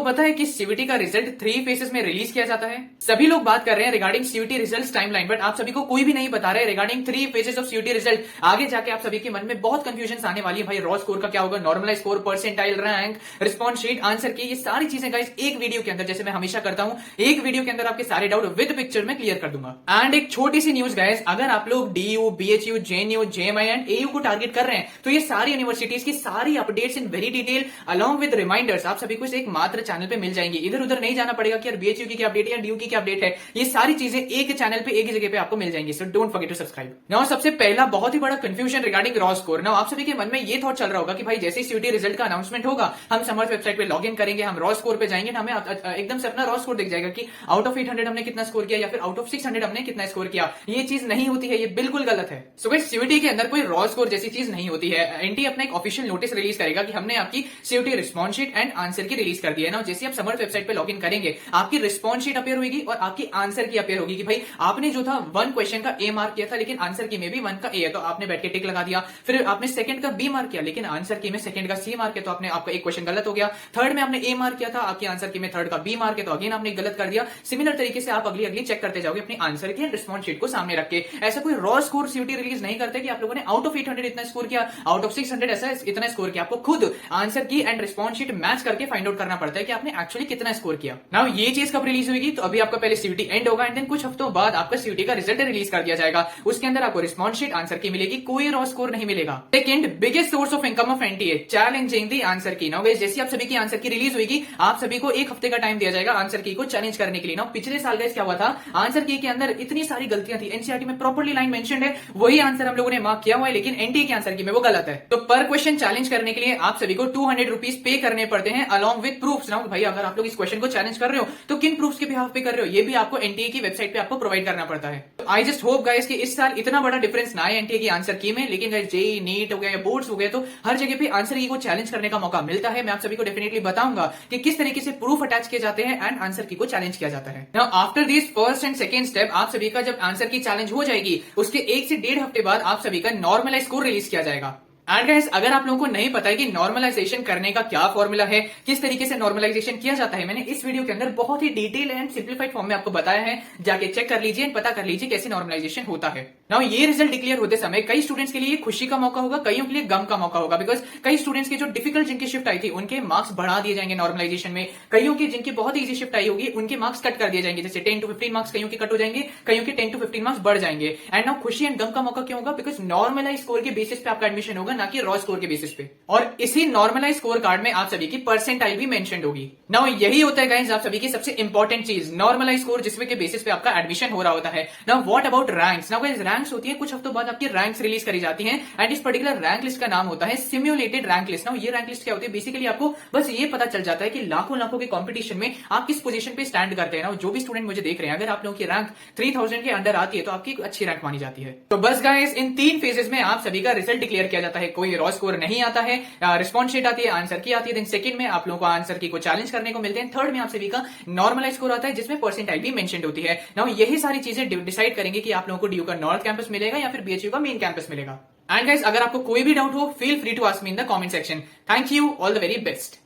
पता है कि सीयूटी का रिजल्ट 3 फेजेस में रिलीज किया जाता है। सभी लोग बात कर रहे हैं regarding CUT result timeline, but आप सभी को कोई भी नहीं बता रहा है regarding 3 phases of CUT result. आगे जाके आप सभी के मन में बहुत कंफ्यूजन आने वाली है, भाई रॉ स्कोर का क्या होगा, normalize score, percentile, rank, response sheet, answer key, ये सारी चीजें गाइस एक वीडियो के अंदर, जैसे मैं हमेशा करता हूं, एक वीडियो के अंदर आपके सारे डाउट विद पिक्चर में क्लियर कर दूंगा। एंड एक छोटी सी न्यूज गाइस, अगर आप लोग DU, BHU, JNU, JMI and AU को टारगेट कर रहे हैं तो ये सारी यूनिवर्सिटीज की सारी updates in very detail along with reminders आप सभी को इस एक मात्र चैनल पे मिल जाएंगी। इधर उधर नहीं जाना पड़ेगा कि यार बीएचयू की क्या अपडेट है या डीयू की क्या अपडेट है, ये सारी चीजें एक चैनल पे एक ही जगह पे आपको मिल जाएंगी। So don't forget to subscribe. Now सबसे पहला बहुत ही बड़ा confusion regarding raw score. Now आप सभी के मन में ये थॉट चल रहा होगा कि भाई जैसे ही सीयूटी रिजल्ट का अनाउंसमेंट होगा हम समर्थ वेबसाइट पे लॉग इन करेंगे, हम रॉ स्कोर पे जाएंगे, हमें एकदम से अपना रॉ स्कोर दिख जाएगा कि आउट ऑफ 800 हमने कितना स्कोर किया या फिर आउट ऑफ 600 हमने कितना स्कोर किया। ये चीज नहीं होती है, ये बिल्कुल गलत है। सो गाइस सीयूटी के अंदर कोई रॉ स्कोर जैसी चीज नहीं होती है। एनटी अपना एक ऑफिशियल नोटिस रिलीज करेगा कि हमने आपकी CUT response sheet and answer key release कर दी है ना। जैसे आप समर्थ वेबसाइट पे लॉग इन करेंगे आपकी रिस्पॉन्स शीट अपेयर होगी और आपकी आंसर की अपेयर होगी कि भाई आपने जो था 1 क्वेश्चन का ए मार्क किया था लेकिन आंसर की में भी 1 का ए है तो आपने बैठ के टिक लगा दिया। फिर आपने सेकंड का बी मार्क किया लेकिन आंसर की में सेकंड का सी मार्क है तो आपने आपका एक क्वेश्चन गलत हो गया। थर्ड में आपने ए मार्क किया था, आपकी आंसर की में थर्ड का बी मार्क है तो अगेन आपने गलत कर दिया। सिमिलर तरीके से आप अगली अगली चेक करते जाओगे अपनी आंसर की रिस्पॉन्स शीट को सामने रख के। ऐसा कोई रॉ स्कोर सीयूटी रिलीज नहीं करते कि आप लोगों ने आउट ऑफ 800 इतना स्कोर किया, आउट ऑफ 600 ऐसा इतना स्कोर किया। आपको खुद आंसर की एंड रिस्पॉन्स शीट मैच करके फाइंड आउट करना पड़ता है कि आपने एक्चुअली कितना स्कोर किया। नाउ ये चीज कब रिलीज होगी, तो अभी आपका पहले सीयूटी एंड होगा एंड देन कुछ हफ्तों बाद आपका सीयूटी का रिजल्ट रिलीज कर दिया जाएगा। उसके अंदर आपको रिस्पॉन्स शीट आंसर की मिलेगी, कोई रॉ स्कोर नहीं मिलेगा। Second biggest source of income of NTA, challenging the answer की। नाउ गाइस जैसे आप सभी की आंसर की रिलीज होगी आप सभी को एक हफ्ते का टाइम दिया जाएगा आंसर की को चैलेंज करने के लिए। नाउ पिछले साल गाइस क्या हुआ था, आंसर की के अंदर इतनी सारी गलतियां थी, एनसीईआरटी में प्रॉपर्ली लाइन मेंशन्ड है, वही आंसर हम लोगों ने मार्क किया हुआ है लेकिन एनटीए की आंसर की में वो गलत है। तो पर क्वेश्चन चैलेंज करने के लिए आप सभी को 200 रुपीज पे करने पड़ते हैं अलॉन्ग विद प्रूफ्स। नाउ भाई अगर आप लोग इस क्वेश्चन को चैलेंज कर रहे हो तो किन प्रूफ्स के बिहाफ पे कर रहे हो ये भी आपको एनटीए की वेबसाइट पे आपको प्रोवाइड करना पड़ता है। तो आई जस्ट होप गाइस कि इस साल इतना बड़ा डिफरेंस ना आए एनटीए की आंसर की में, लेकिन गाइस जेई, नीट हो गया या बोर्ड्स हो गए तो हर जगह पे आंसर की को चैलेंज करने का मौका मिलता है। मैं आप सभी को डेफिनेटली बताऊंगा कि किस तरीके से प्रूफ अटैच किए जाते हैं एंड आंसर की को चैलेंज किया जाता है। Now after this first and second step आप सभी का जब आंसर की चैलेंज हो जाएगी उसके 1 से 1.5 हफ्ते बाद आप सभी का नॉर्मलाइज स्कोर रिलीज किया जाएगा। एंड गाइस अगर आप लोगों को नहीं पता है कि नॉर्मलाइजेशन करने का क्या फॉर्मूला है, किस तरीके से नॉर्मलाइजेशन किया जाता है, मैंने इस वीडियो के अंदर बहुत ही डिटेल एंड सिंप्लीफाइड फॉर्म में आपको बताया है, जाके चेक कर लीजिए एंड पता कर लीजिए कैसे नॉर्मलाइजेशन होता है। नाउ ये रिजल्ट डिक्लेयर होते समय कई स्टूडेंट्स के लिए खुशी का मौका होगा, कईयों के लिए गम का मौका होगा, बिकॉज कई स्टूडेंट्स की जो डिफिकल्ट जिनकी शिफ्ट आई थी उनके मार्क्स बढ़ा दिए जाएंगे नॉर्मलाइजेशन में, कईयों की जिनकी बहुत ईजी शिफ्ट आई होगी उनके मार्क्स कट कर दिए जाएंगे, जैसे 10 to 15 मार्क्स कईयों के कट हो जाएंगे, कईयों के 10 to 15 मार्क्स बढ़ जाएंगे। एंड नाउ खुशी एंड गम का मौका क्यों होगा, बिकॉज नॉर्मलाइज स्कोर के बेसिस पे आपका एडमिशन होगा ना कि रॉ स्कोर के बेसिस पे, और इसी नॉर्मलाइज स्कोर कार्ड में आप सभी की परसेंटाइल भी मेंशन्ड होगी। नाउ यही होता है गाइस आप सभी की सबसे इंपॉर्टेंट चीज, नॉर्मलाइज स्कोर जिसमें के बेसिस पे आपका एडमिशन हो रहा होता है। Now what about ranks. Now guys ranks होती है कुछ हफ्तों बाद आपकी रैंक्स रिलीज करी जाती हैं एंड इस पर्टिकुलर रैंक लिस्ट का नाम होता है सिम्युलेटेड रैंक लिस्ट। नाउ ये रैंक लिस्ट क्या होती है, बेसिकली आपको बस ये पता चल जाता है कि लाखों लाखों के कंपटीशन में आप किस पोजीशन पे स्टैंड करते हैं। ना जो भी स्टूडेंट मुझे देख रहे हैं अगर आप लोगों की रैंक 3000 के अंडर आती है तो आपकी अच्छी रैंक मानी जाती है। तो बस गाइस इन 3 फेजेस में आप सभी का रिजल्ट डिक्लेयर किया जाता है, कोई रॉ स्कोर नहीं आता है, रिस्पॉन्स शीट आती है, आंसर की आती है, देन सेकंड में आप लोगों को आंसर की को चैलेंज करने को मिलते हैं, थर्ड में आप सभी का नॉर्मलाइज स्कोर आता है जिसमें परसेंटाइल भी मेंशन्ड होती है। नाउ यही सारी चीजें डिसाइड करेंगे कि आप लोगों को डीयू का नॉर्थ कैंपस मिलेगा या फिर बीएचयू का मेन कैंपस मिलेगा। एंड गाइस अगर आपको कोई भी डाउट हो feel free to ask me in the comment section. Thank you, all the very best.